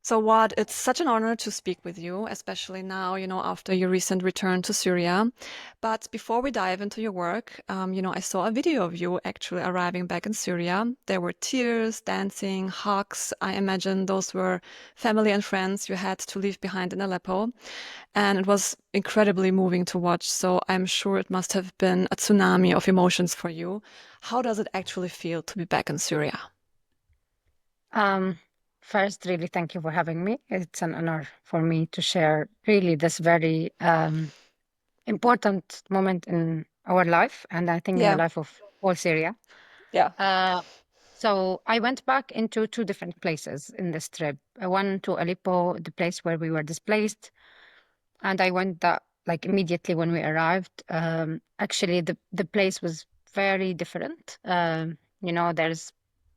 So, Waad, it's such an honor to speak with you, especially now, after your recent return to Syria. But before we dive into your work, I saw a video of you actually arriving back in Syria. There were tears, dancing, hugs. I imagine those were family and friends you had to leave behind in Aleppo. And it was incredibly moving to watch. So, I'm sure it must have been a tsunami of emotions for you. How does it actually feel to be back in Syria? Um, First, really thank you for having me. It's an honor for me to share really this very important moment in our life, and I think in the Yeah, life of all Syria. yeah. Uh, so I went back into two different places in this trip. One to Aleppo, the place where we were displaced, and I went that like immediately when we arrived. Actually, the place was very different. There's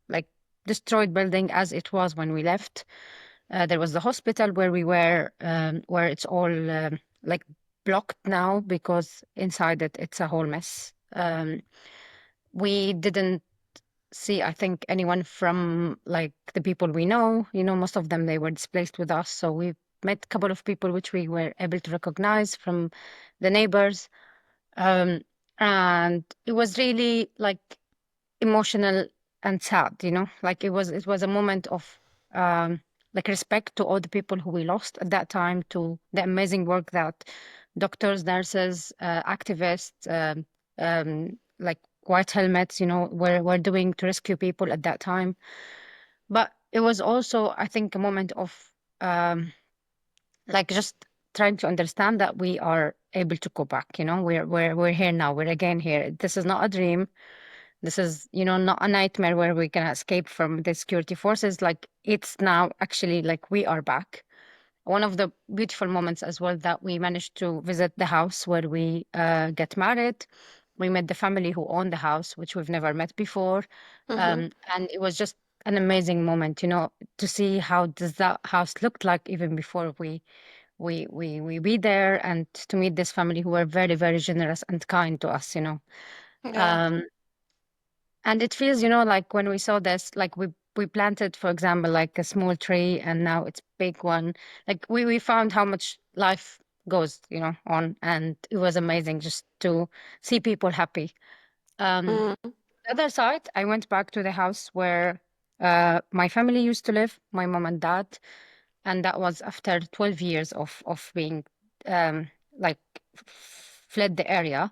like destroyed building as it was when we left. There was the hospital where we were, where it's all like blocked now because inside it's a whole mess. We didn't see, I think, anyone from like the people we know. Most of them they were displaced with us, so we met a couple of people which we were able to recognize from the neighbors, um, and it was really like emotional and sad, like it was a moment of um like respect to all the people who we lost at that time, to the amazing work that doctors, nurses, activists, like white helmets, were doing to rescue people at that time. But it was also, I think, a moment of um like just trying to understand that we are able to go back. We're here now, we're again here. This is not a dream. This is, not a nightmare where we can escape from the security forces. Like it's now actually like we are back. One of the beautiful moments as well that we managed to visit the house where we get married. We met the family who owned the house, which we've never met before, Hmm. and it was just an amazing moment, to see how does that house looked like even before we be there, and to meet this family who were very very generous and kind to us. Yeah. Um, and it feels, like when we saw this, like we planted, for example, like a small tree, and now it's big one. Like we found how much life goes, on, and it was amazing just to see people happy. Um, Mm. the other side, I went back to the house where my family used to live, my mom and dad, and that was after 12 years of being um, like fled the area.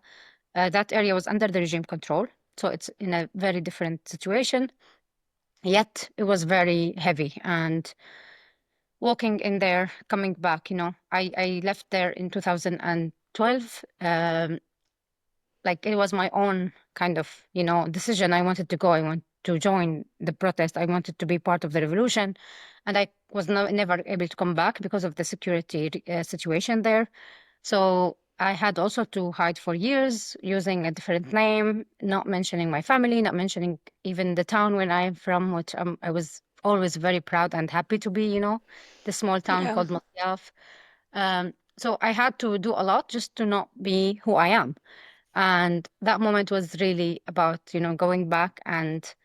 That area was under the regime control, so it's in a very different situation. Yet it was very heavy, and walking in there, coming back, I left there in 2012. Like it was my own kind of, decision. I wanted to go. I want to join the protest. I wanted to be part of the revolution, and I was never able to come back because of the security situation there. So I had also to hide for years using a different name, not mentioning my family, not mentioning even the town where I'm from, which I was always very proud and happy to be, the small town Yeah. called Masyaf. So I had to do a lot just to not be who I am. And that moment was really about, going back and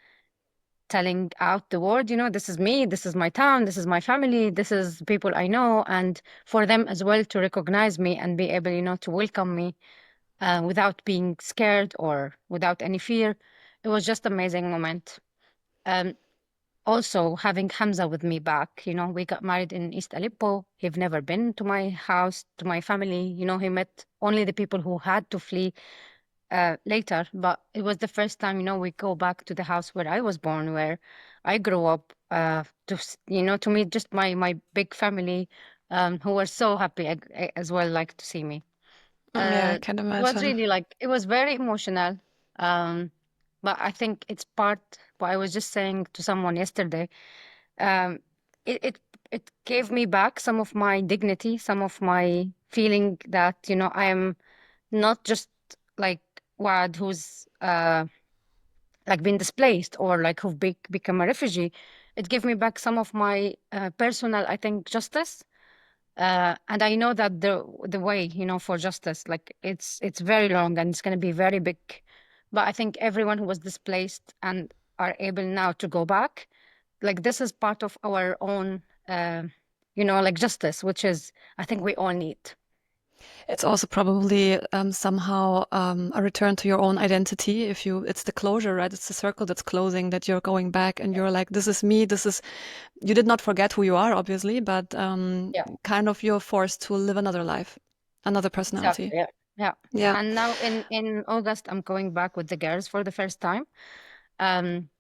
telling out the word, this is me, this is my town, this is my family, this is people I know, and for them as well to recognize me and be able, to welcome me without being scared or without any fear. It was just amazing moment. Um, Also having Hamza with me back, we got married in East Aleppo. He've never been to my house, to my family. He met only the people who had to flee later, but it was the first time, we go back to the house where I was born, where I grew up, to meet just my big family, who were so happy as well, like to see me. Yeah, I Uh, can it was imagine. really like, it was very emotional. Um, but I think it's part, what I was just saying to someone yesterday, um, it, it, it gave me back some of my dignity, some of my feeling that, I am not just like Wad, who's like been displaced or like who've become a refugee. It gave me back some of my personal, I think, justice. And I know that the way, for justice, like it's very long and it's going to be very big. But I think everyone who was displaced and are able now to go back, like this is part of our own. like justice, which is, I think we all need. It's also probably somehow a return to your own identity. If you, it's the closure, right? It's the circle that's closing, that you're going back and you're like, this is me. This is, you did not forget who you are, obviously, but Yeah, kind of you're forced to live another life, another personality. exactly. Yeah. Yeah. Yeah. And now in August, I'm going back with the girls for the first time.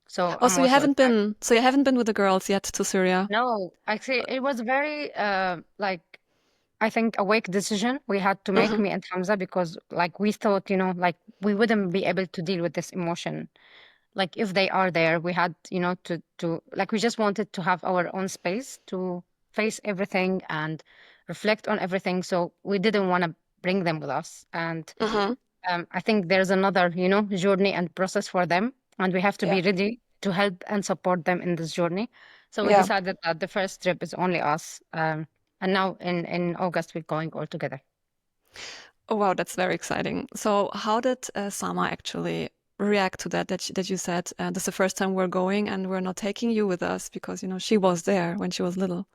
So Oh, I'm also excited. so you haven't been with the girls yet to Syria. No, actually, it was very like I think awake decision we had to make, Hmm. me and Hamza, because like we thought, like we wouldn't be able to deal with this emotion. Like if they are there, we had, to like we just wanted to have our own space to face everything and reflect on everything. So we didn't want to bring them with us. And Hmm. I think there's another, journey and process for them, and we have to Yeah. be ready to help and support them in this journey. So we Yeah. decided that the first trip is only us, and now in August we're going all together. Oh, wow, that's very exciting. So, how did Sama actually react to that? That you said this is the first time we're going and we're not taking you with us because she was there when she was little.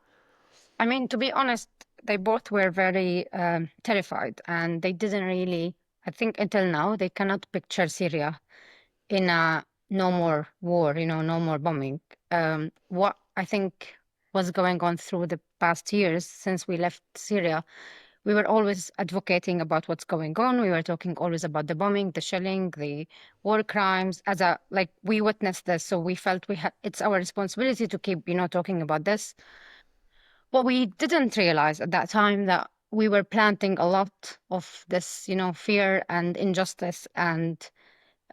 I mean, to be honest, they both were very terrified, and they didn't really. I think until now they cannot picture Syria in a no more war, no more bombing. What I think was going on through the past years since we left Syria, we were always advocating about what's going on. We were talking always about the bombing, the shelling, the war crimes. As a like, we witnessed this, so we felt we had it's our responsibility to keep, talking about this. What we didn't realize at that time that we were planting a lot of this, fear and injustice and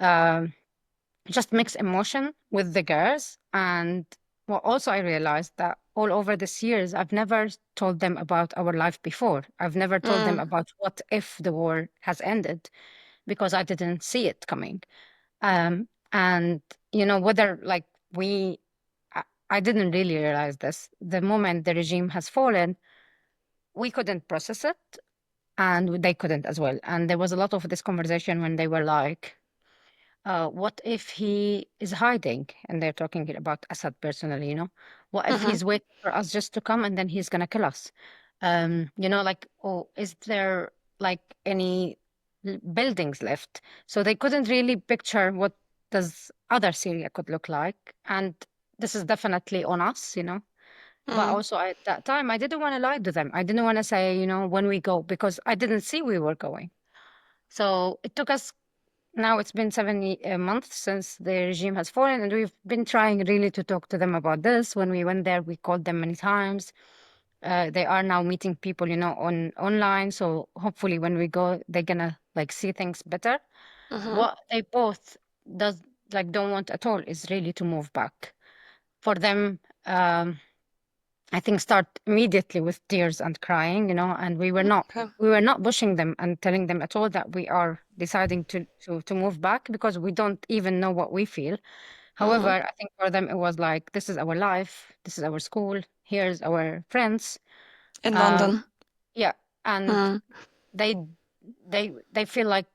um just mixed emotion with the girls. And well, also I realized that all over these years, I've never told them about our life before. I've never told them Mm, about what if the war has ended, because I didn't see it coming. And whether like we, I, I didn't really realize this. The moment the regime has fallen, we couldn't process it, and they couldn't as well. And there was a lot of this conversation when they were like, what if he is hiding? And they're talking about Assad personally, What if mhm, he's waiting for us just to come and then he's gonna kill us? Like, oh, is there like any buildings left? So they couldn't really picture what does other Syria could look like. And this is definitely on us, But mm, also at that time, I didn't want to lie to them. I didn't want to say, when we go, because I didn't see we were going. So it took us now it's been 70 months since the regime has fallen, and we've been trying really to talk to them about this. When we went there, we called them many times. They are now meeting people, on online. So hopefully, when we go, they're gonna like see things better. mhm, What they both does like don't want at all is really to move back. For them, I think start immediately with tears and crying, and we were not okay. we were not pushing them and telling them at all that we are deciding to move back, because we don't even know what we feel. However, Mhm. I think for them it was like, this is our life, this is our school, here's our friends. In Uh, London. yeah, and Mm, they they feel like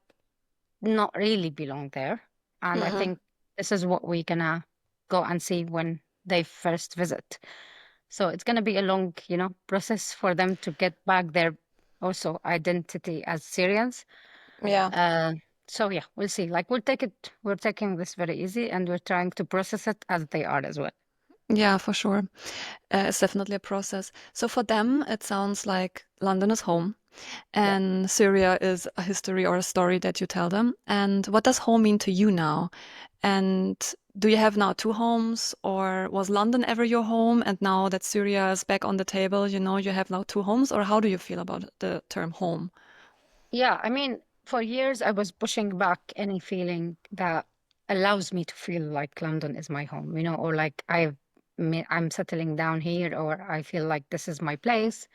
not really belong there, and I mhm. think this is what we're gonna go and see when they first visit. So it's going to be a long, process for them to get back their also identity as Syrians. Yeah. Uh, so yeah, we'll see. Like we're taking this very easy, and we're trying to process it as they are as well. Yeah, for sure. It's definitely a process. So for them, it sounds like London is home Yeah. and Syria is a history or a story that you tell them. And what does home mean to you now? And do you have now two homes, or was London ever your home? And now that Syria is back on the table, you have now two homes, or how do you feel about the term home? Yeah, I mean, for years I was pushing back any feeling that allows me to feel like London is my home, or like I'm settling down here, or I feel like this is my place.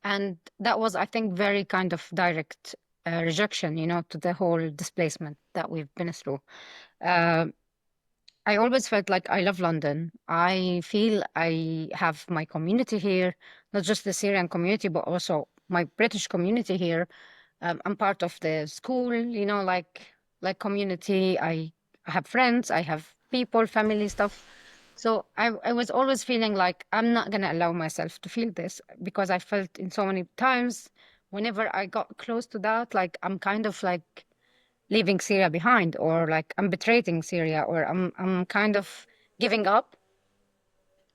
And that was, I think, very kind of direct rejection, to the whole displacement that we've been through. Uh, I always felt like I love London. I feel I have my community here, not just the Syrian community, but also my British community here. I'm part of the school, like community. I have friends, I have people, family stuff. So I was always feeling like I'm not gonna allow myself to feel this because I felt in so many times whenever I got close to that, like I'm kind of like leaving Syria behind, or like I'm betraying Syria, or I'm kind of giving up.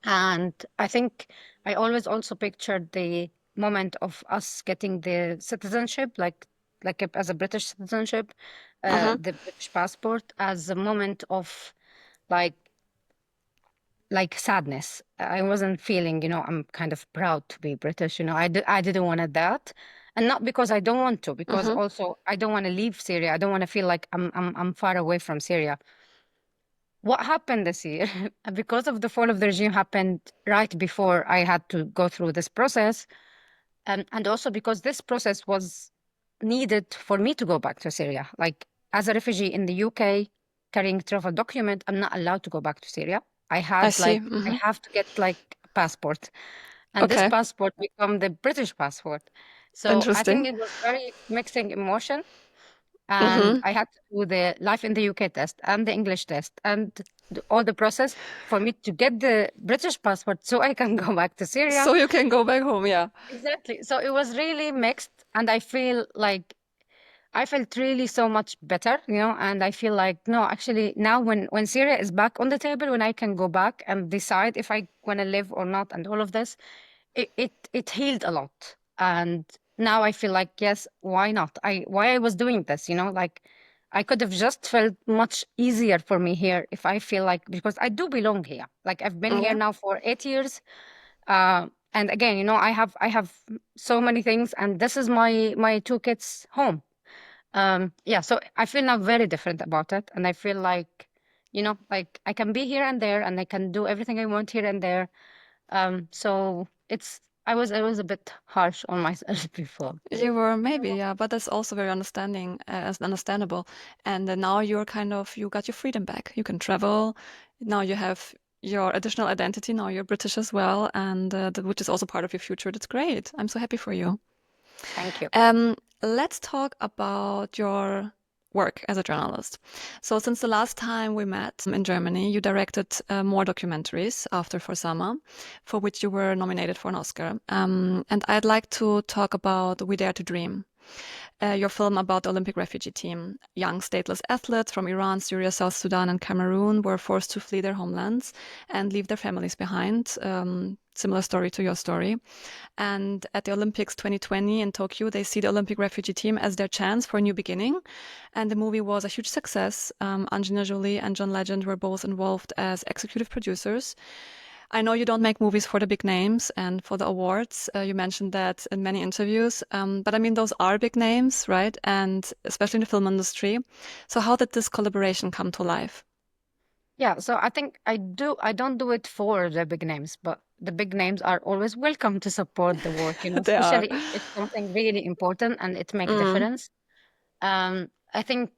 And I think I always also pictured the moment of us getting the citizenship, as a British citizenship, Mm-hmm. the British passport, as a moment of like sadness. I wasn't feeling, I'm kind of proud to be British. I didn't want that, and not because I don't want to, because Mm-hmm. also I don't want to leave Syria. I don't want to feel like I'm far away from Syria. What happened this year, because of the fall of the regime, happened right before I had to go through this process, and also because this process was needed for me to go back to Syria. Like as a refugee in the UK, carrying travel document, I'm not allowed to go back to Syria. I see. I Mm-hmm. have to get like a passport, and this Okay. passport become the British passport. So I think Interesting. it was very mixing emotion, and Mm-hmm. I had to do the life in the UK test and the English test and all the process for me to get the British passport so I can go back to Syria. So you can go back home, yeah. Exactly. So it was really mixed, and I felt really so much better, and I feel like no, actually now when Syria is back on the table, when I can go back and decide if I want to live or not, and all of this, it healed a lot. And now I feel like yes, why not? Why I was doing this, like I could have just felt much easier for me here if I feel like, because I do belong here. Like I've been here Yeah. now for 8 years. And again, I have so many things, and this is my two kids' home. Yeah, so I feel now very different about it, and I feel like, like I can be here and there, and I can do everything I want here and there. So I was a bit harsh on myself before. You were maybe, yeah, but that's also very understandable. And now you're kind of, you got your freedom back. You can travel. Now you have your additional identity. Now you're British as well, and which is also part of your future. That's great. I'm so happy for you. Thank you. Um, let's talk about your work as a journalist. So, since the last time we met in Germany, you directed more documentaries after For Summer, for which you were nominated for an Oscar. And I'd like to talk about We Dare to Dream, your film about the Olympic refugee team. Young stateless athletes from Iran, Syria, South Sudan, and Cameroon were forced to flee their homelands and leave their families behind. Similar story to your story. And at the Olympics 2020 in Tokyo, they see the Olympic refugee team as their chance for a new beginning. And the movie was a huge success. Angelina Jolie and John Legend were both involved as executive producers. I know you don't make movies for the big names and for the awards. You mentioned that in many interviews. But I mean, those are big names, right? And especially in the film industry. So how did this collaboration come to life? Yeah, so I think I don't do it for the big names, but the big names are always welcome to support the work, They are. especially if it's something really important and it make Mm, difference. I think,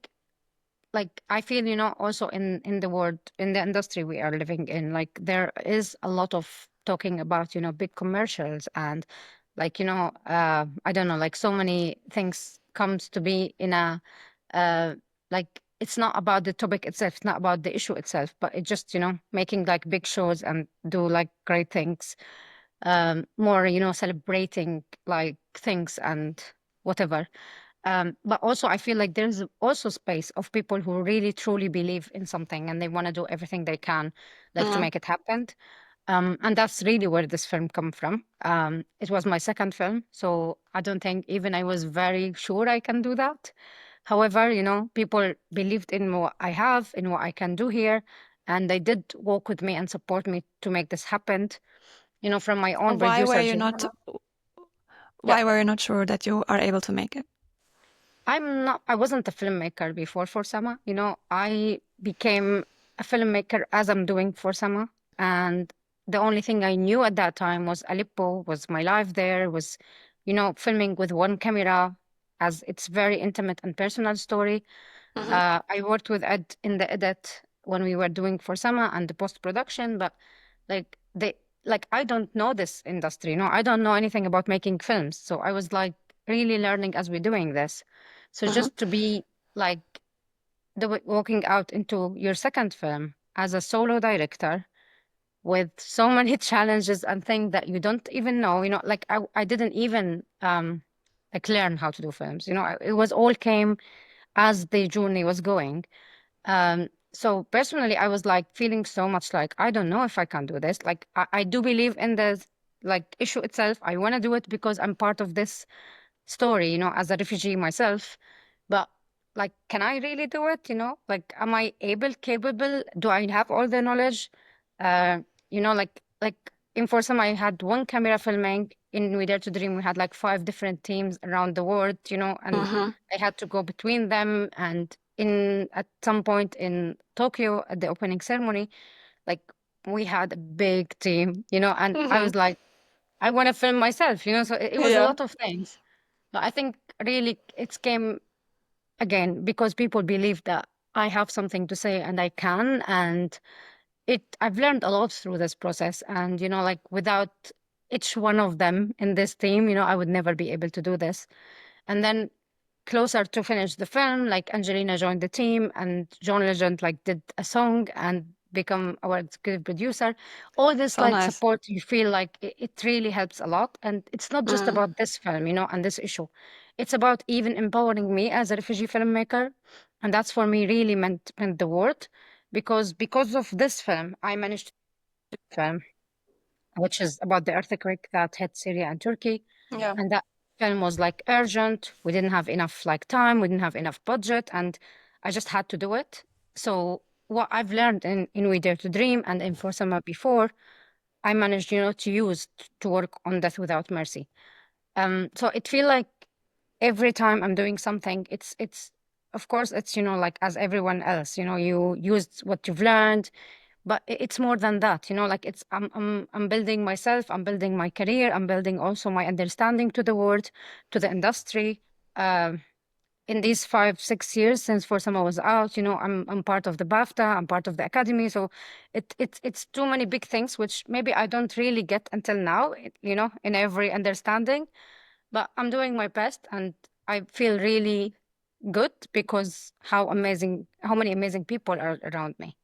like I feel, also in the world, in the industry we are living in, like there is a lot of talking about, big commercials, and like, I don't know, like so many things comes to be in a like it's not about the topic itself, it's not about the issue itself, but it just, making like big shows and do like great things, more, celebrating like things and whatever. But also, I feel like there's also space of people who really truly believe in something and they want to do everything they can, like to mm. make it happen. And that's really where this film come from. It was my second film, so I don't think even I was very sure I can do that. However, people believed in what I have, in what I can do here, and they did walk with me and support me to make this happen. From my own Why were producer, you not? yeah, Why were you not sure that you are able to make it? I wasn't a filmmaker before For Sama. I became a filmmaker as I'm doing For Sama. And the only thing I knew at that time was Aleppo, was my life there, was, filming with one camera, as it's very intimate and personal story. Hmm. I worked with Ed in the edit when we were doing For Sama and the post-production, but like they I don't know this industry, I don't know anything about making films. So I was like really learning as we're doing this. So Hmm. just to be like walking out into your second film as a solo director, with so many challenges and things that you don't even know, like I didn't even like learn how to do films, it was all came as the journey was going. So personally, I was like feeling so much like, I don't know if I can do this. Like, I do believe in the like issue itself. I want to do it because I'm part of this story, as a refugee myself. But like, can I really do it? Like, am I capable? Do I have all the knowledge? Uh, like in Foursome, I had one camera filming. In We Dare to Dream, we had like five different teams around the world, and Mm-hmm. I had to go between them. And at some point in Tokyo at the opening ceremony, like we had a big team, and I Mm-hmm. was like, I want to film myself, so it was a Yeah. lot of things. But I think really it came again because people believe that I have something to say and I can. And I've learned a lot through this process. And, like without each one of them in this team, I would never be able to do this. And then closer to finish the film, like Angelina joined the team and John Legend like did a song and become our executive producer. All this So like nice. support, you feel like it really helps a lot. And it's not just Mm. about this film, and this issue. It's about even empowering me as a refugee filmmaker. And that's for me really meant the word because of this film, I managed to do a film, which is about the earthquake that hit Syria and Turkey. Yeah. And that film was like urgent. We didn't have enough like time. We didn't have enough budget, and I just had to do it. So what I've learned in We Dare to Dream and in For Summer before, I managed, to use to work on Death Without Mercy. So it feel like every time I'm doing something, it's of course it's like as everyone else, you used what you've learned, but it's more than that, like it's I'm building myself, I'm building my career, I'm building also my understanding to the world, to the industry. um in these 5 6 years since For Summer was out, I'm part of the BAFTA, I'm part of the academy. So it's too many big things which maybe I don't really get until now, in every understanding. But I'm doing my best, and I feel really good because how many amazing people are around me.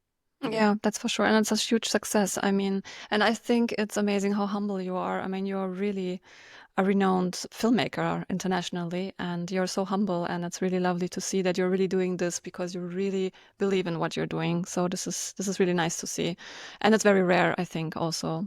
Yeah, that's for sure. And it's a huge success. I mean, and I think it's amazing how humble you are. I mean, you're really a renowned filmmaker internationally, and you're so humble. And it's really lovely to see that you're really doing this because you really believe in what you're doing. So this is really nice to see. And it's very rare, I think, also.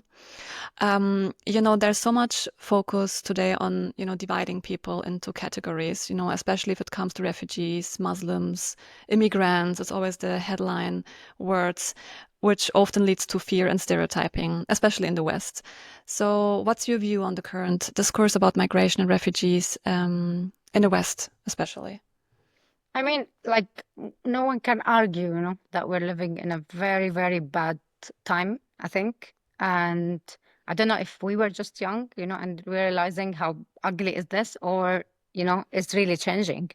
There's so much focus today on, dividing people into categories, especially if it comes to refugees, Muslims, immigrants. It's always the headline words, which often leads to fear and stereotyping, especially in the West. So, what's your view on the current discourse about migration and refugees, in the West, especially? I mean, like, no one can argue, that we're living in a very, very bad time, I think. And I don't know if we were just young, and realizing how ugly is this, or, it's really changing.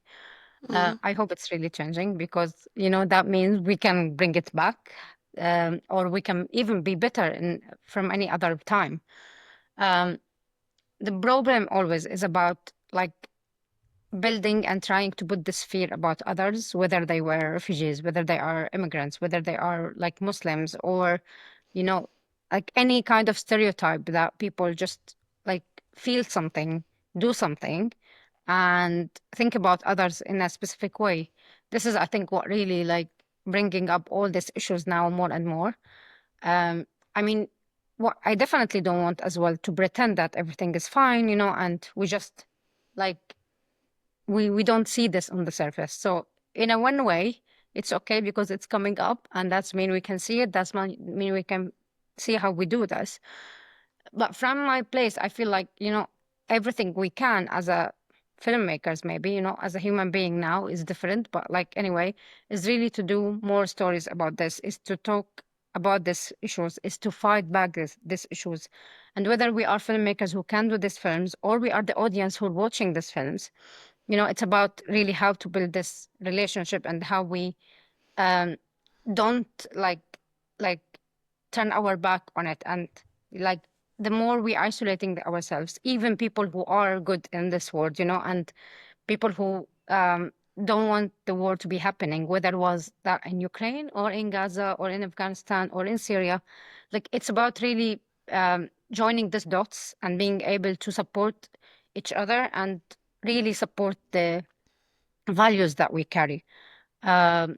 Mm, I hope it's really changing because, that means we can bring it back, or we can even be better from any other time. Um, the problem always is about like building and trying to put this fear about others, whether they were refugees, whether they are immigrants, whether they are like Muslims, or, you know, like any kind of stereotype that people just like feel something, do something, and think about others in a specific way. This is, I think, what really like bringing up all these issues now more and more. Um, I mean, what I definitely don't want as well to pretend that everything is fine, and we just like we don't see this on the surface. So in a one way, it's okay because it's coming up, and that's mean we can see it. Mean we can see how we do this. But from my place, I feel like everything we can as a filmmakers, maybe as a human being now is different. But like anyway, is really to do more stories about this, is to talk about these issues, is to fight back these issues. And whether we are filmmakers who can do these films or we are the audience who are watching these films, it's about really how to build this relationship and how we um, don't like turn our back on it. And like the more we isolating ourselves, even people who are good in this world, and people who don't want the war to be happening, whether it was that in Ukraine or in Gaza or in Afghanistan or in Syria. Like it's about really joining these dots and being able to support each other and really support the values that we carry. Um,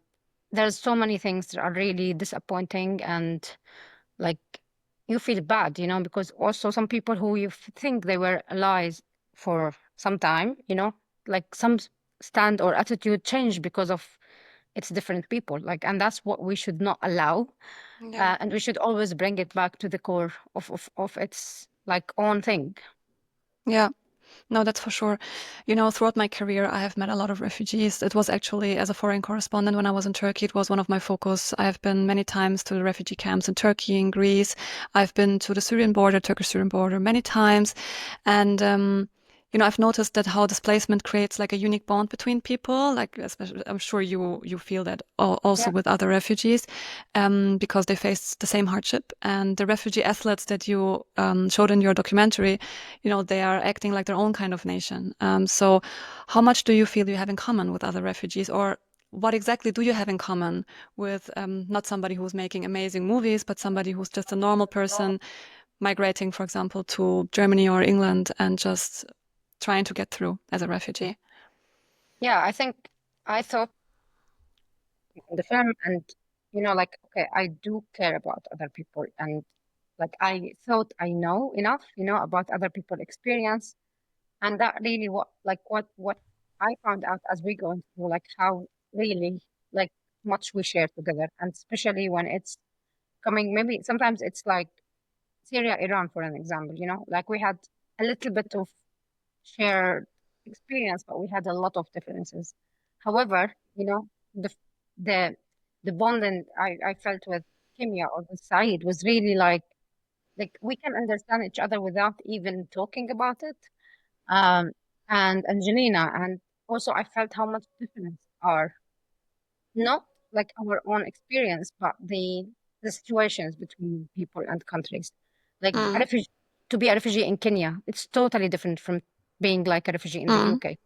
there's so many things that are really disappointing and like you feel bad, because also some people who you think they were allies for some time, like some stand or attitude change because of it's different people. Like, and that's what we should not allow. Yeah. And we should always bring it back to the core of its like own thing. Yeah. No, that's for sure. Throughout my career, I have met a lot of refugees. It was actually, as a foreign correspondent, when I was in Turkey, it was one of my focus. I have been many times to the refugee camps in Turkey and Greece. I've been to the Syrian border, Turkish-Syrian border many times. And, I've noticed that how displacement creates like a unique bond between people. Like, especially, I'm sure you feel that also Yeah. with other refugees, because they face the same hardship. And the refugee athletes that you showed in your documentary, they are acting like their own kind of nation. So how much do you feel you have in common with other refugees, or what exactly do you have in common with not somebody who's making amazing movies, but somebody who's just a normal person migrating, for example, to Germany or England and just trying to get through as a refugee? Yeah, I think I thought in the film and like okay, I do care about other people and like I thought I know enough, about other people's experience. And that really what I found out as we going through, like how really like much we share together. And especially when it's coming, maybe sometimes it's like Syria, Iran, for an example, like we had a little bit of shared experience, but we had a lot of differences. However, the the the bond and I felt with Kimia or with Saeed was really like we can understand each other without even talking about it. Um, and Angelina, and also I felt how much difference are not like our own experience, but the situations between people and countries. Like a Mm, refugee, to be a refugee in Kenya, it's totally different from being like a refugee in the mm, UK.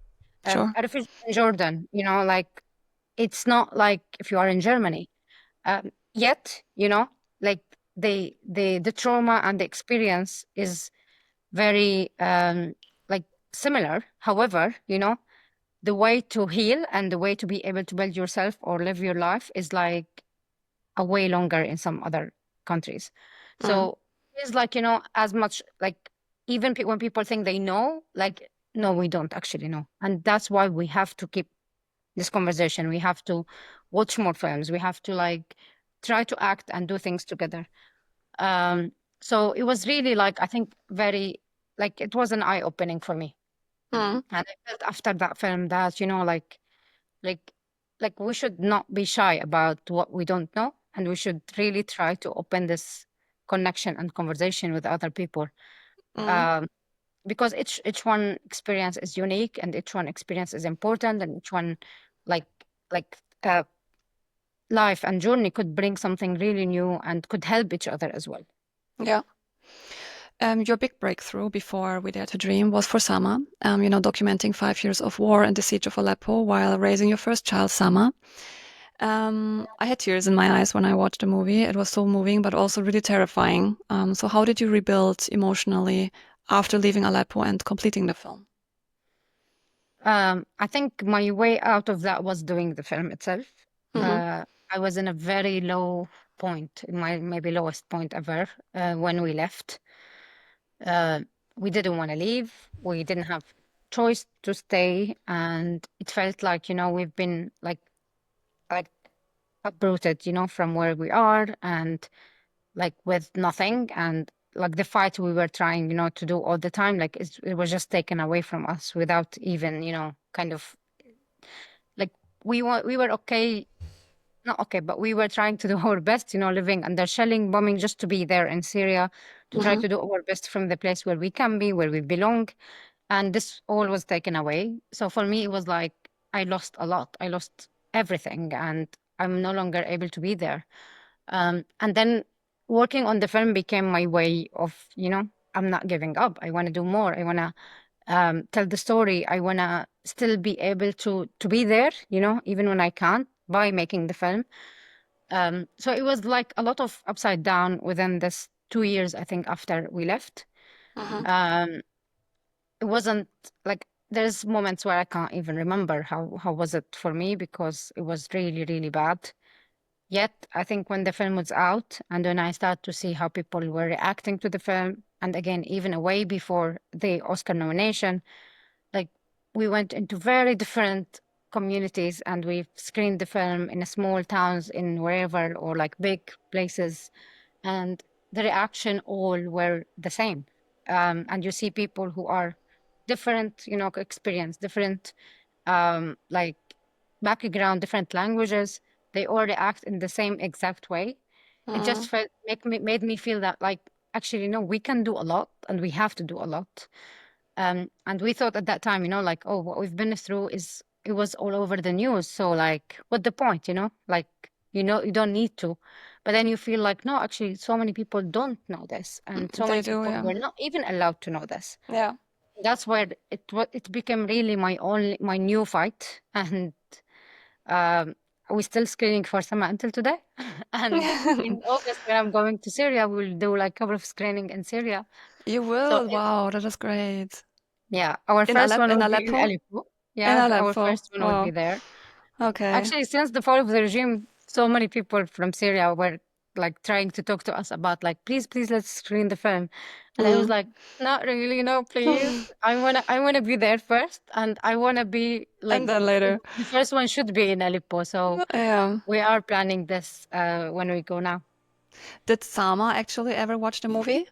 sure. A refugee in Jordan, like it's not like if you are in Germany. Yet, like the trauma and the experience is very like similar. However, the way to heal and the way to be able to build yourself or live your life is like a way longer in some other countries. Mm, So it's like, as much like even when people think they know, like, no, we don't actually know. And that's why we have to keep this conversation. We have to watch more films. We have to like try to act and do things together. Um, so it was really like, I think very, like, it was an eye opening for me. mm, And I felt after that film that, like, like we should not be shy about what we don't know. And we should really try to open this connection and conversation with other people. mm. Um, because each one experience is unique and each one experience is important and each one like like uh, life and journey could bring something really new and could help each other as well. Yeah. Your big breakthrough before We Dare to Dream was for Sama, documenting 5 years of war and the siege of Aleppo while raising your first child, Sama. I had tears in my eyes when I watched the movie. It was so moving, but also really terrifying. So how did you rebuild emotionally after leaving Aleppo and completing the film? I think my way out of that was doing the film itself. Mm-hmm. I was in a very low point, in my maybe lowest point ever, when we left. Uh, we didn't want to leave. We didn't have choice to stay, and it felt like we've been like uprooted, from where we are, and like with nothing, and like the fight we were trying, to do all the time, like it was just taken away from us without even, kind of like we were okay, not okay, but we were trying to do our best, living under shelling, bombing, just to be there in Syria, to try Mm-hmm. to do our best from the place where we can be, where we belong. And this all was taken away. So for me, it was like I lost a lot. I lost everything, and I'm no longer able to be there. And then working on the film became my way of, I'm not giving up. I want to do more. I want to tell the story. I want to still be able to be there, even when I can't, by making the film. So it was like a lot of upside down within this 2 years, I think, after we left. Hmm. Um, it wasn't like, there's moments where I can't even remember how was it for me, because it was really, really bad. Yet, I think when the film was out and when I started to see how people were reacting to the film, and again, even way before the Oscar nomination, like we went into very different communities and we screened the film in a small towns in wherever, or like big places, and the reaction all were the same. And you see people who are different, experience different, like background, different languages, they all react in the same exact way. It just Hmm. made me feel that, like, actually, we can do a lot and we have to do a lot. And we thought at that time, like, oh, what we've been through it was all over the news. So like, what the point, like, you don't need to. But then you feel like, no, actually, so many people don't know this, and so They many do, people yeah. were not even allowed to know this. Yeah. That's where it became really my new fight. And um, we're still screening for Sama until today. And in August, when I'm going to Syria, we'll do like a couple of screening in Syria. You So will? Wow, that is great. yeah, our first one In will be in Aleppo? Aleppo. In Yeah, our Aleppo. first one will be Wow. there. Okay. Actually, since the fall of the regime, so many people from Syria were like trying to talk to us about, like, please, please, let's screen the film. And I was Mm. like, not really, no, please. I wanna be there first, and I wanna be like, And then later. the first one should be in Aleppo. So Yeah. we are planning this when we go now. Did Sama actually ever watch the movie?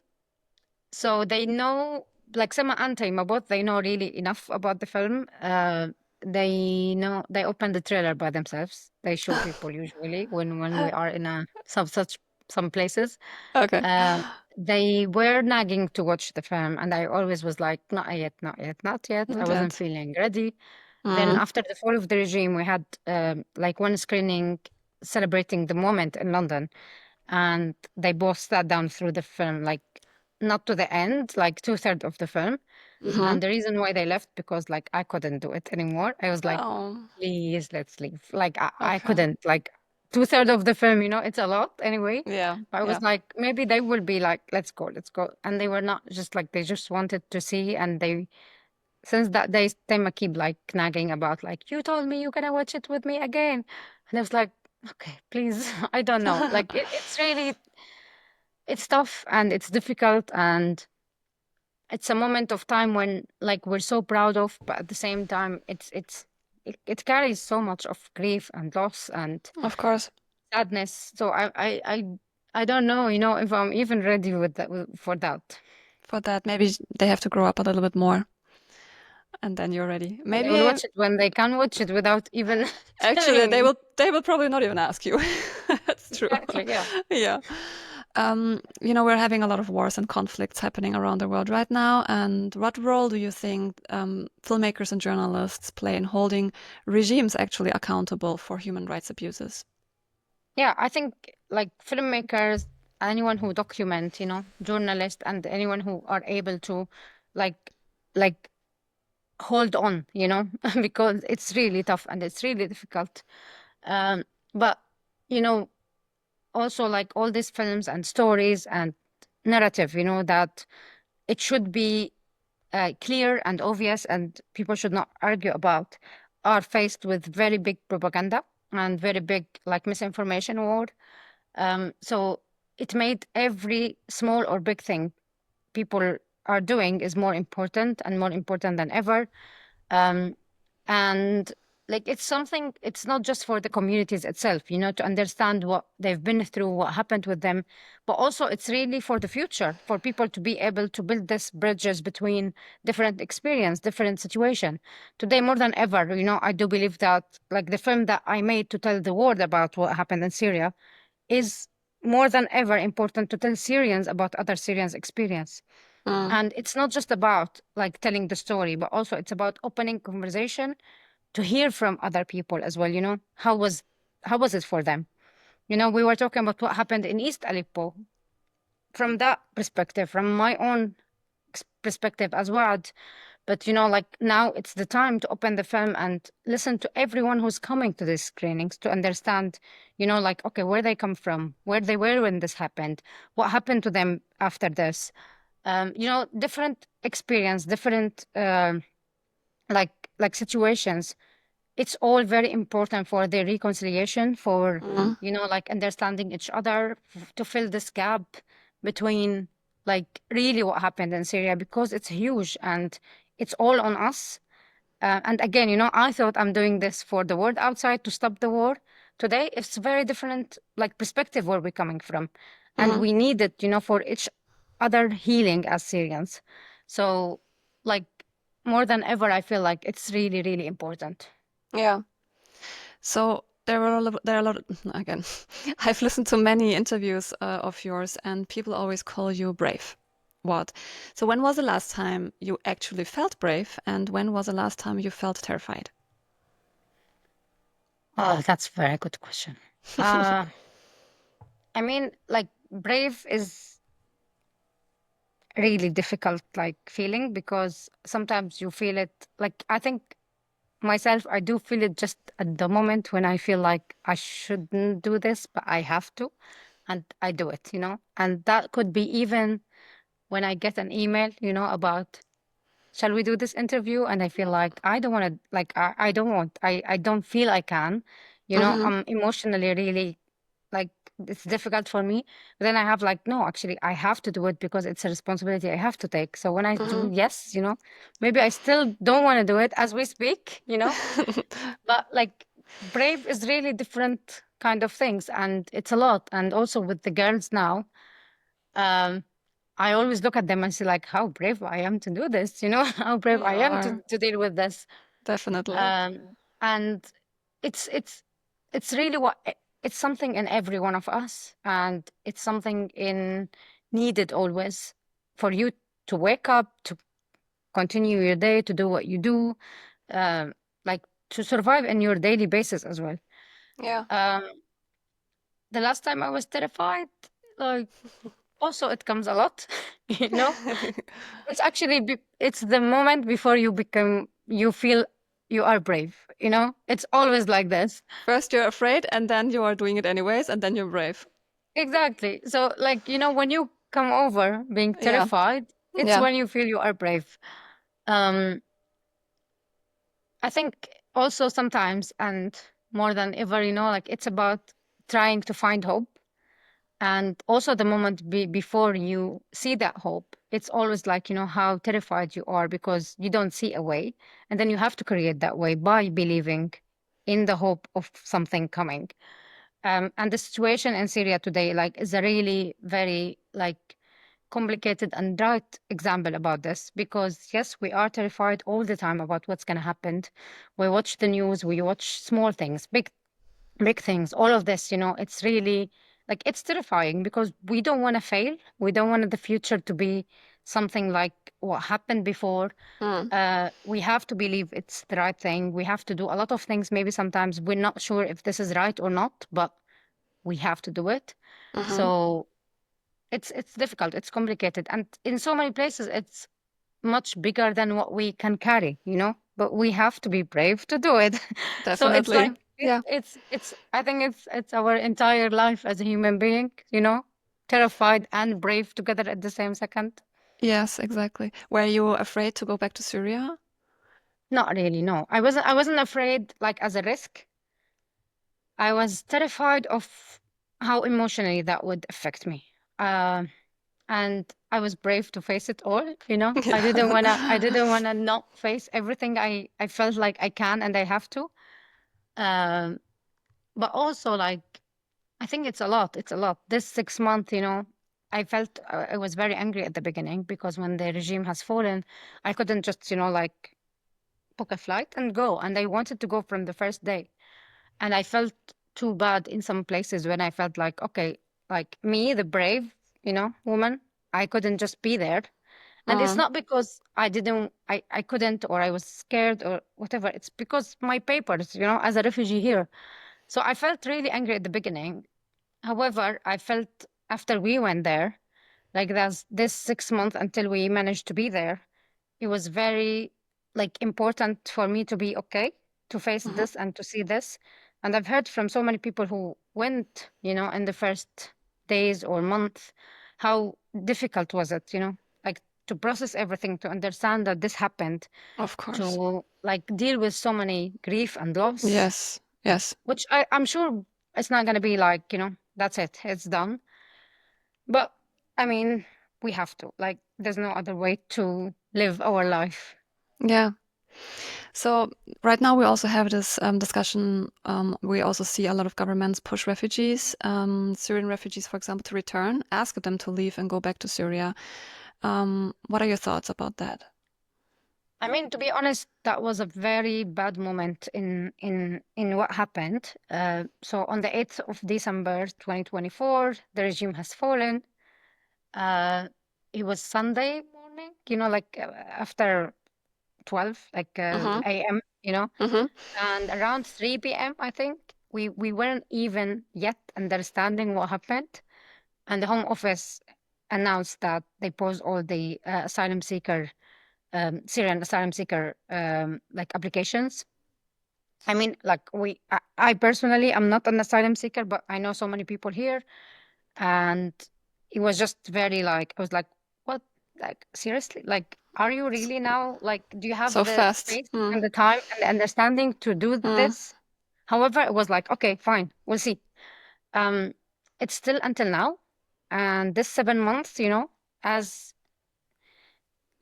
So they know, like Sama and Taima, both they know really enough about the film. They open the trailer by themselves. They show people usually when we are in some places. Okay. Uh, they were nagging to watch the film, and I always was like, not yet, not yet, not yet. I Not wasn't yet. feeling ready. Then Mm. after the fall of the regime, we had like one screening celebrating the moment in London, and they both sat down through the film, like not to the end, like two-thirds of the film. Hmm. And the reason why they left, because like I couldn't do it anymore. I was like, Oh, please, let's leave. Like I okay. couldn't, like two-thirds of the film, it's a lot anyway. Yeah, But I was yeah. like, maybe they will be like, let's go, let's go. And they were not, just like, they just wanted to see. And they, since that day, Tema keep like nagging about, like, you told me you're gonna watch it with me again. And I was like, okay, please. I don't know. Like it's really, it's tough and it's difficult, and it's a moment of time when, like, we're so proud of, but at the same time it carries so much of grief and loss and Of course. sadness. So I don't know, if I'm even ready with that, for that. For that, maybe they have to grow up a little bit more, and then you're ready. They will Maybe watch it when they can watch it without even actually telling me. they will probably not even ask you. That's true. Exactly, yeah. Yeah. We're having a lot of wars and conflicts happening around the world right now. And what role do you think filmmakers and journalists play in holding regimes actually accountable for human rights abuses? Yeah, I think, like, filmmakers, anyone who document, journalists, and anyone who are able to, like like hold on, because it's really tough and it's really difficult. But you know also, like, all these films and stories and narrative, that it should be clear and obvious, and people should not argue about, are faced with very big propaganda and very big, like, misinformation war. So it made every small or big thing people are doing is more important and more important than ever. um, and, like, it's something, it's not just for the communities itself, to understand what they've been through, what happened with them, but also it's really for the future, for people to be able to build these bridges between different experience, different situation. Today more than ever, I do believe that, like, the film that I made to tell the world about what happened in Syria is more than ever important to tell Syrians about other Syrians experience. Mm. And it's not just about, like, telling the story, but also it's about opening conversation to hear from other people as well. How was it for them? We were talking about what happened in East Aleppo. From that perspective, from my own perspective as well, But like now it's the time to open the film and listen to everyone who's coming to these screenings to understand, like, okay, where they come from, where they were when this happened, what happened to them after this. Different experience, different like situations. It's all very important for the reconciliation, for Mm, like understanding each other, to fill this gap between like really what happened in Syria, because it's huge and it's all on us. And again, I thought I'm doing this for the world outside to stop the war. Today, it's very different, like perspective where we're coming from, and mm, we need it, for each other healing as Syrians. So, like more than ever, I feel like it's really, really important. yeah. So there are a lot again. I've listened to many interviews of yours, and people always call you brave. What? So when was the last time you actually felt brave, and when was the last time you felt terrified? Oh, that's a very good question. Uh, I mean, like brave is really difficult, like feeling, because sometimes you feel it. Like I think myself, I do feel it just at the moment when I feel like I shouldn't do this, but I have to, and I do it. And that could be even when I get an email, about shall we do this interview, and I feel like I don't want to, like I don't want, I don't feel I can. Hmm. I'm emotionally really like it's difficult for me. But then I have like, no, actually, I have to do it because it's a responsibility I have to take. So when I do Hmm. yes, maybe I still don't want to do it as we speak, but like brave is really different kind of things, and it's a lot. And also with the girls now, um, I always look at them and say like how brave I am to do this, how brave You I am are to deal with this. definitely. And it's it's it's really it's something in every one of us, and it's something in needed always for you to wake up, to continue your day, to do what you do, um, like to survive in your daily basis as well. Yeah. Um, the last time I was terrified, like also it comes a lot, you know. It's actually it's the moment before you feel you are brave. It's always like this. First you're afraid, and then you are doing it anyways, and then you're brave. Exactly. So like when you come over being Yeah. terrified, it's Yeah. when you feel you are brave. Um, I think also sometimes and more than ever, like it's about trying to find hope. And also the moment before you see that hope, it's always like, how terrified you are because you don't see a way. And then you have to create that way by believing in the hope of something coming. And the situation in Syria today, like, is a really very like complicated and right example about this, because yes, we are terrified all the time about what's going to happen. We watch the news, we watch small things, big things, all of this, it's really like it's terrifying because we don't want to fail. We don't want the future to be something like what happened before. Mm. We have to believe it's the right thing. We have to do a lot of things. Maybe sometimes we're not sure if this is right or not, but we have to do it. Hmm. So it's difficult, it's complicated, and in so many places it's much bigger than what we can carry, but we have to be brave to do it. So it's like Definitely. Yeah. it's I think it's our entire life as a human being, terrified and brave together at the same second. Yes, exactly. Were you afraid to go back to Syria? Not really, no. I wasn't afraid like as a risk. I was terrified of how emotionally that would affect me. And I was brave to face it all, I didn't Yeah. wanna I didn't wanna not face everything I felt like I can and I have to. Um, but also like I think it's a lot. It's a lot. This 6 month, I felt I was very angry at the beginning because when the regime has fallen, I couldn't just, like book a flight and go. And I wanted to go from the first day. And I felt too bad in some places when I felt like, okay, like me, the brave, woman, I couldn't just be there. And it's Mm. not because I couldn't or I was scared or whatever. It's because my papers, as a refugee here. So I felt really angry at the beginning. However, I felt after we went there, like there's this 6 months until we managed to be there, it was very like important for me to be okay, to face Hmm. this and to see this. And I've heard from so many people who went, in the first days or month, how difficult was it, like to process everything, to understand that this happened, Of course. to like deal with so many grief and loss, Yes. Yes. which I'm sure it's not going to be like, that's it, it's done. But I mean, we have to. Like, there's no other way to live our life. Yeah. So right now we also have this discussion. We also see a lot of governments push refugees, Syrian refugees, for example, to return, ask them to leave and go back to Syria. What are your thoughts about that? I mean, to be honest, that was a very bad moment in what happened. So on the 8th of December 2024, the regime has fallen. Uh, it was Sunday morning, like after 12, like Mm-hmm. a.m., Mm-hmm. and around 3 p.m., I think, we weren't even yet understanding what happened. And the Home Office announced that they paused all the Syrian asylum seeker like applications. I mean, like I personally, I'm not an asylum seeker, but I know so many people here, and it was just very like I was like, what? Like seriously? Like, are you really now? Like, do you have So the fast. space and the time and the understanding to do Mm. this? However, it was like, okay, fine, we'll see. Um, it's still until now, and this 7 months, as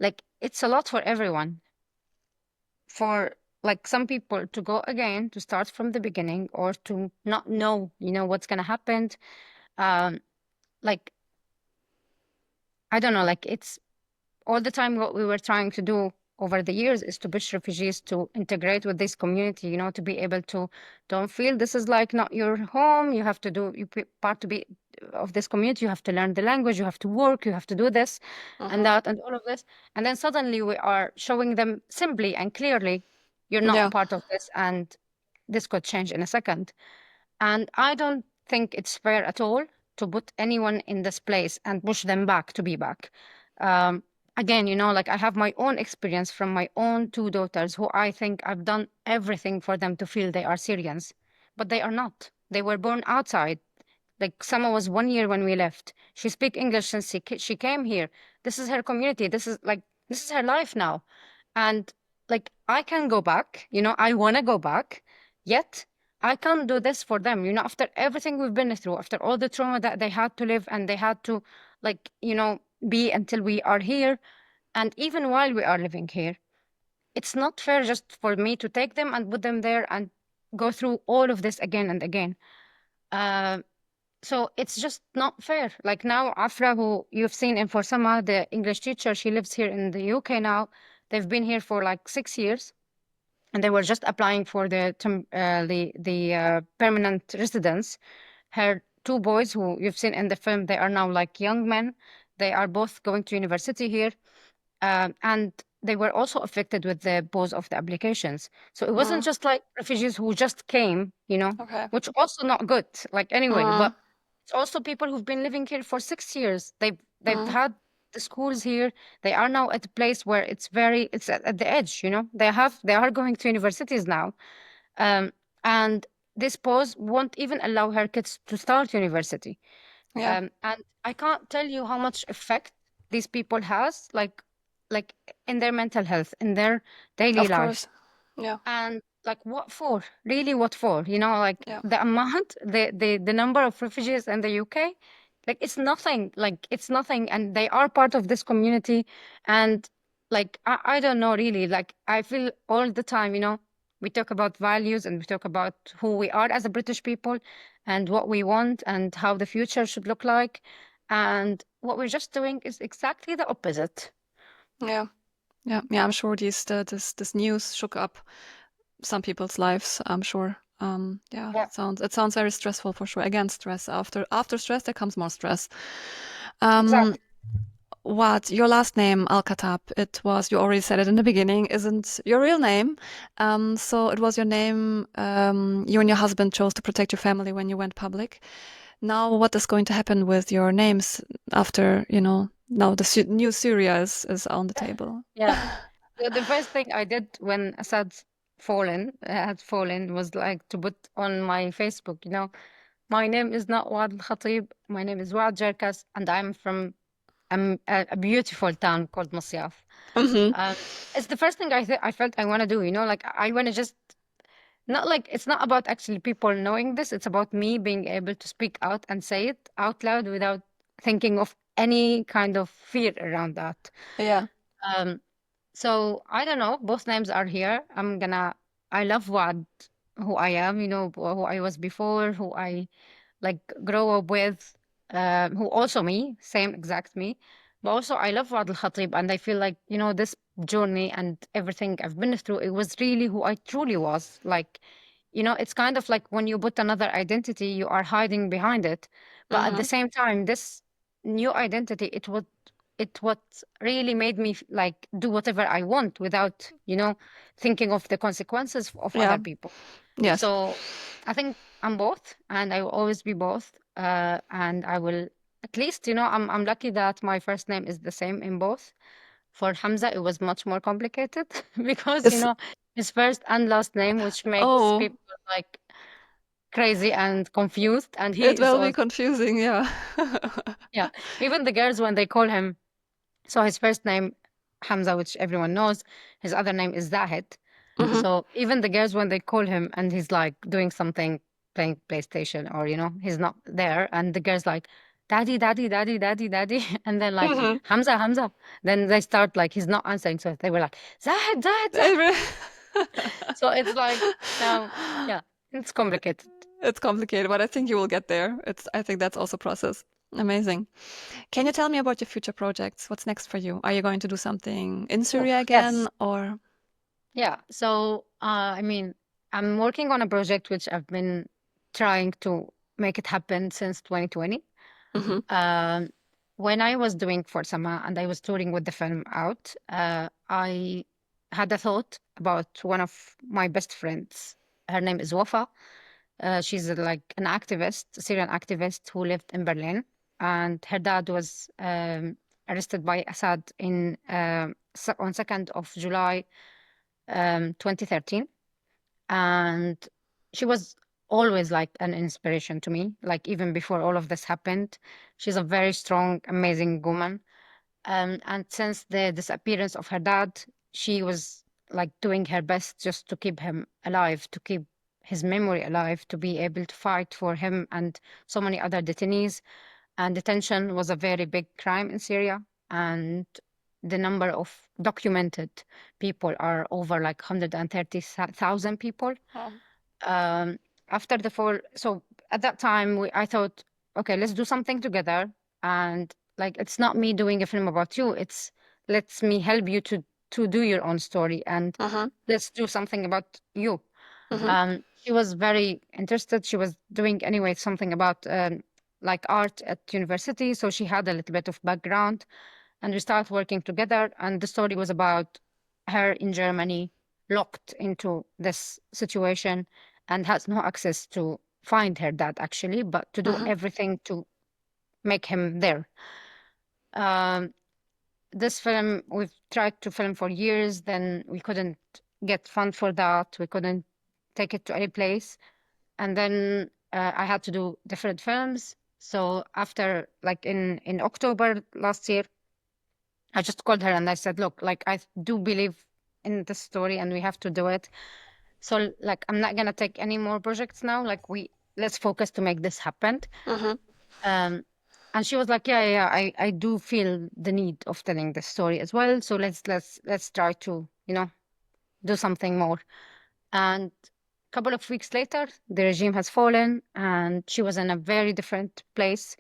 like it's a lot for everyone. For like some people to go again, to start from the beginning, or to not know, what's gonna happen. Um, like I don't know, like it's all the time what we were trying to do over the years is to push refugees to integrate with this community, to be able to don't feel this is like not your home. You have to do you part to be of this community. You have to learn the language. You have to work. You have to do this and Mm-hmm. that and all of this. And then suddenly we are showing them simply and clearly, you're not a Yeah. part of this, and this could change in a second. And I don't think it's fair at all to put anyone in this place and push them back to be back. Um, Again, like I have my own experience from my own two daughters who I think I've done everything for them to feel they are Syrians, but they are not. They were born outside. Like Sama was 1 year when we left. She speak English since she came here. This is her community. This is her life now. And like I can go back, I want to go back, yet I can't do this for them. After everything we've been through, after all the trauma that they had to live and they had to like, be until we are here, and even while we are living here, it's not fair just for me to take them and put them there and go through all of this again and again. Uh, so it's just not fair. Like now, Afra, who you've seen in Forsama, the English teacher, she lives here in the UK now. They've been here for like 6 years, and they were just applying for the permanent residence. Her two boys, who you've seen in the film, they are now like young men. They are both going to university here, and they were also affected with the pause of the applications. So it wasn't Mm. just like refugees who just came, Okay. which also not good. Like anyway, Mm. but it's also people who've been living here for 6 years. They've Mm. had the schools here. They are now at a place where it's at the edge. They are going to universities now, um, and this pause won't even allow her kids to start university. Yeah. And I can't tell you how much effect these people has, like in their mental health, in their daily Of life. course. Yeah. And like what for? Really what for? Like Yeah. the amount, the number of refugees in the UK, like it's nothing. Like it's nothing. And they are part of this community. And like I don't know really. Like I feel all the time, we talk about values and we talk about who we are as a British people and what we want and how the future should look like. And what we're just doing is exactly the opposite. Yeah. Yeah. Yeah. I'm sure this news shook up some people's lives. I'm sure. Yeah. Yeah, It sounds very stressful for sure. Again, stress. After stress, there comes more stress. Um, exactly. what your last name, Al-Katab? It was, you already said it in the beginning, isn't your real name. So it was your name. You and your husband chose to protect your family when you went public. Now, what is going to happen with your names after, now the new Syria is on the table? Yeah. So the first thing I did when Assad had fallen, was like to put on my Facebook, my name is not Waad Al-Khateab, my name is Waad Jarkas, and I'm from a beautiful town called Masyaf. Hmm. Um, it's the first thing I felt I want to do, like I want to just, not like, it's not about actually people knowing this, it's about me being able to speak out and say it out loud without thinking of any kind of fear around that. Yeah. Um, so I don't know. Both names are here. I love Wad, who I am, who I was before, who I like grow up with, who also me, same exact me. But also I love Wad Al-Khatib, and I feel like, this journey and everything I've been through, it was really who I truly was. Like, it's kind of like when you put another identity, you are hiding behind it. But at the Hmm. same time, this new identity, it what really made me like do whatever I want without, thinking of the consequences of Yeah. other people. Yes. So I think I'm both, and I will always be both. And I will, at least, I'm lucky that my first name is the same in both. For Hamza, it was much more complicated because, It's his first and last name, which makes oh, people like crazy and confused. And he it is will be also, confusing. Yeah. yeah, even the girls, when they call him, so his first name, Hamza, which everyone knows, his other name is Zahid. Hmm. So even the girls, when they call him and he's like doing something, playing PlayStation, or, he's not there, and the girls like, Daddy, Daddy, Daddy, Daddy, Daddy, and then like, Hmm. Hamza, Hamza. Then they start like, he's not answering. So they were like, Zahid, Zahid, Zahid. So it's like, yeah, it's complicated. It's complicated, but I think you will get there. I think that's also process. Amazing. Can you tell me about your future projects? What's next for you? Are you going to do something in Syria again Yes. or? Yeah. So, I mean, I'm working on a project which I've been trying to make it happen since 2020. Hmm. Um, when I was doing For Sama and I was touring with the film out, I had a thought about one of my best friends. Her name is Wafa. She's like an activist, a Syrian activist who lived in Berlin. And her dad was arrested by Assad on 2nd of July 2013. And she was always like an inspiration to me, like even before all of this happened. She's a very strong, amazing woman. And since the disappearance of her dad, she was like doing her best just to keep him alive, to keep his memory alive, to be able to fight for him and so many other detainees. And detention was a very big crime in Syria. And the number of documented people are over like 130,000 people. Oh. Um, after the fall, so at that time, I thought, okay, let's do something together. And like, it's not me doing a film about you. It's let's me help you to do your own story, and Uh-huh. let's do something about you. Hmm. She was very interested. She was doing anyway something about like art at university, so she had a little bit of background, and we started working together. And the story was about her in Germany, locked into this situation, and has no access to find her dad actually, but to do Hmm. everything to make him there. Um, this film we've tried to film for years, then we couldn't get fund for that. We couldn't take it to any place, and then I had to do different films. So after, like, in October last year, I just called her and I said, look, like, I do believe in this story and we have to do it. So like, I'm not gonna take any more projects now. Like, let's focus to make this happen. Hmm. Um, and she was like, yeah, I do feel the need of telling this story as well. So let's try to, do something more. And a couple of weeks later, the regime has fallen, and she was in a very different place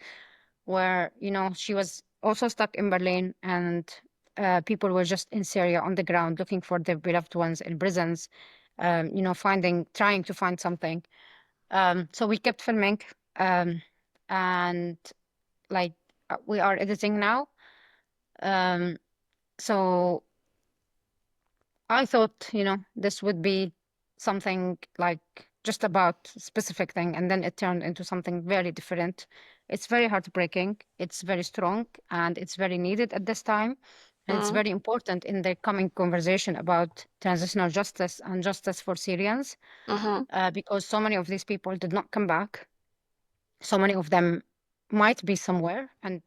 where, she was also stuck in Berlin, and people were just in Syria on the ground looking for their beloved ones in prisons, trying to find something. So we kept filming, um, and like we are editing now. Um, so I thought, this would be something like just about specific thing, and then it turned into something very different. It's very heartbreaking. It's very strong, and it's very needed at this time. And it's very important in the coming conversation about transitional justice and justice for Syrians, Mm-hmm. because so many of these people did not come back. So many of them might be somewhere, and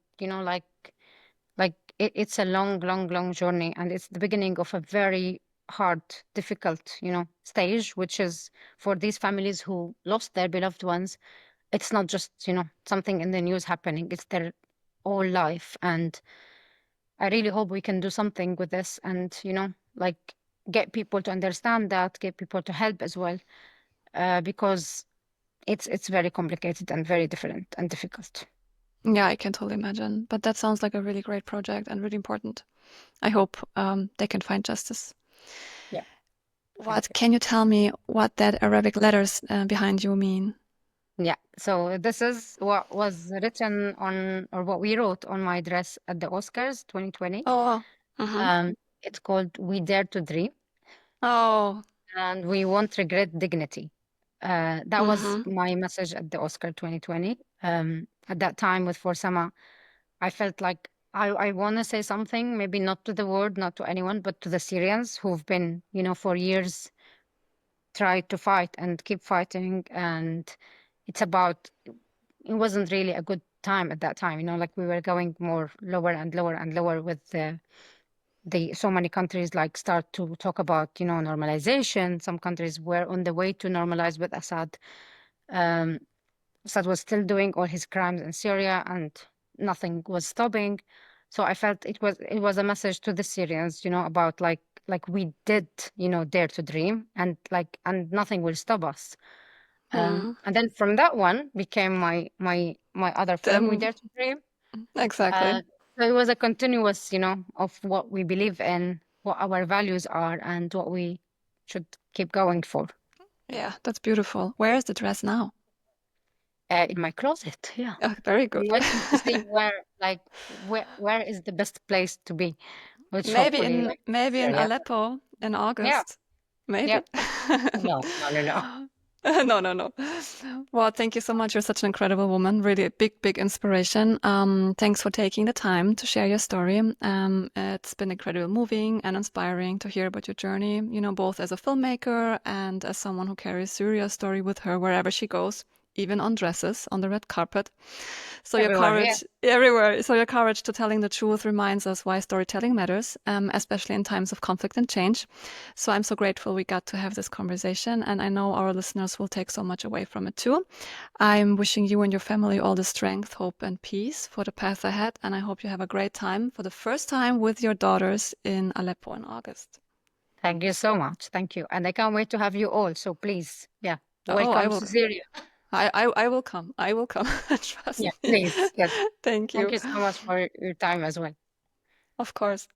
it's a long, long, long journey, and it's the beginning of a very hard, difficult, stage, which is for these families who lost their beloved ones. It's not just something in the news happening; it's their whole life, and I really hope we can do something with this, and get people to understand that, get people to help as well, because it's very complicated and very different and difficult. Yeah, I can totally imagine. But that sounds like a really great project and really important. I hope they can find justice. Yeah, thank What you. can you tell me what that Arabic letters behind you mean? Yeah, so this is what was written on, or what we wrote on my dress at the Oscars 2020. Oh, mm-hmm. It's called "We Dare to Dream," Oh, and we won't regret dignity. That was mm-hmm. my message at the Oscar 2020. At that time with Forsama, I felt like I want to say something, maybe not to the world, not to anyone, but to the Syrians who've been, for years tried to fight and keep fighting. And it's about, it wasn't really a good time at that time, like we were going more lower and lower and lower with the so many countries like start to talk about, normalization. Some countries were on the way to normalize with Assad. Um, Assad was still doing all his crimes in Syria, and nothing was stopping. So I felt it was a message to the Syrians, about like we did, dare to dream, and nothing will stop us. Hmm. And then from that one became my other film, We Them, Dare to Dream. exactly. Uh, so it was a continuous, of what we believe in, what our values are, and what we should keep going for. Yeah, that's beautiful. Where is the dress now? In my closet, yeah. Oh, very I'm good. waiting to see where is the best place to be, which Maybe hopefully in like maybe in Syria. Aleppo in Yeah, August. yeah. Maybe. No, no, no, no. No, no, no. Well, thank you so much. You're such an incredible woman. Really a big, big inspiration. Thanks for taking the time to share your story. It's been incredibly moving and inspiring to hear about your journey, both as a filmmaker and as someone who carries Syria's story with her wherever she goes, even on dresses, on the red carpet. So your Everywhere, yeah. courage everywhere. So your courage to telling the truth reminds us why storytelling matters, especially in times of conflict and change. So I'm so grateful we got to have this conversation, and I know our listeners will take so much away from it too. I'm wishing you and your family all the strength, hope, and peace for the path ahead, and I hope you have a great time for the first time with your daughters in Aleppo in August. Thank you so much. Thank you. And I can't wait to have you all. So please, yeah, Oh, I welcome will. to Syria. I will come. I will come. Trust Yeah, me. please. Yes. Thank Thank you. you so much for your time as well. Of course.